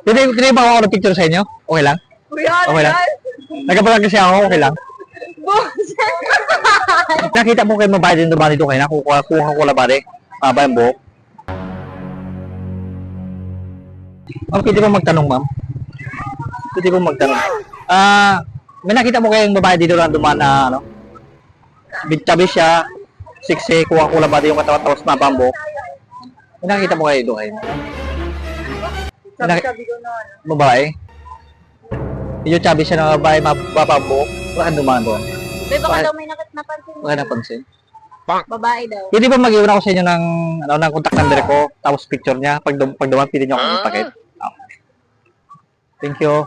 Pwede ba ako ng picture sa inyo? Okay lang? Okay lang? Nagkapalag kasi ako, okay lang? Nakita mo kayo mabayad din naman dito kayo na kuha ko lang ba yung buhok? Ma'am, pwede ba magtanong, ma'am? Pwede ba magtanong? May nakita mo kayong babae dito lang dumaan na, ano? Bigtabi siya, siksi, kuha ko lang ba yung katawan tapos mapambok? May nakita mo kayo dito kayo? Sabi ko na Babae? Yung chubby siya na babae, mapambok? Bakit dumaan doon? May baka daw may napansin. Bakit napansin? Babae daw. Pwede ba mag-iwan ako sa inyo ng contact number ko, tapos picture niya, pag dumaan, pwede niyo akong kontakin? Thank you.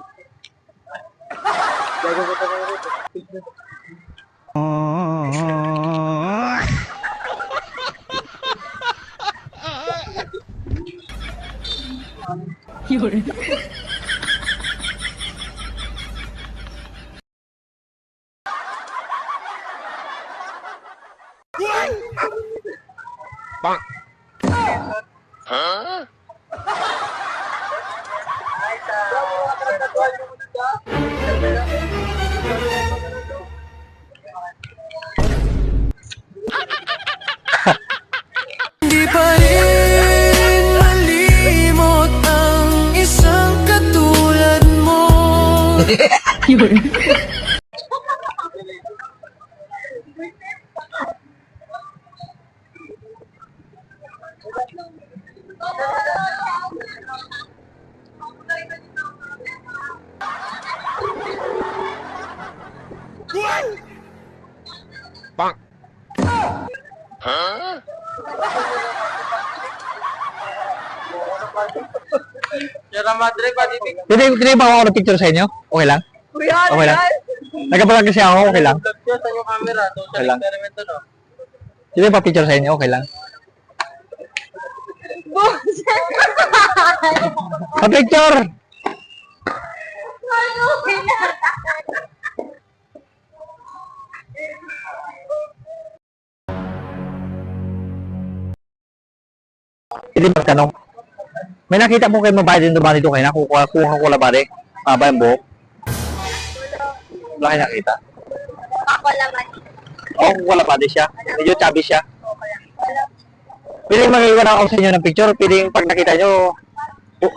Hindi pa rin malimot ang isang katulad mo. Sierra Madre, pati Pwede ba ako ng picture sa inyo? Okay lang? Okay lang? Nagkapalag kasi ako, okay lang? vlog siya sa yung camera. Social Okay lang. experiment to, no? Pwede ba picture sa inyo? Okay lang? Pa-picture! Pwede magtanong. May nakita mo kayo mabayad din naman dito kayo na kuha ko lang ba yung buhok? Wala kayo nakita? Ako laman. Oo, wala pa siya. Medyo chubby siya. Pwede mag-iwan ako sa inyo ng picture. Pwede pag nakita nyo,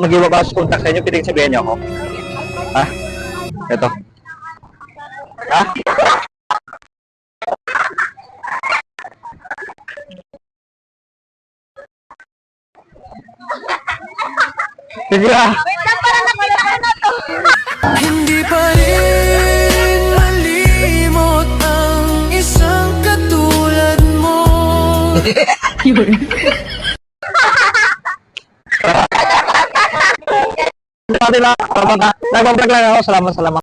mag-iwan ba sa contact sa inyo, pwede sabihan nyo ako. Ha? Ito. Ha? Pwede ba? Wait lang, parang nakita ko na to. Hindi pa rin malimot ang isang katulad mo. Nagbablog lang ako. Salamat.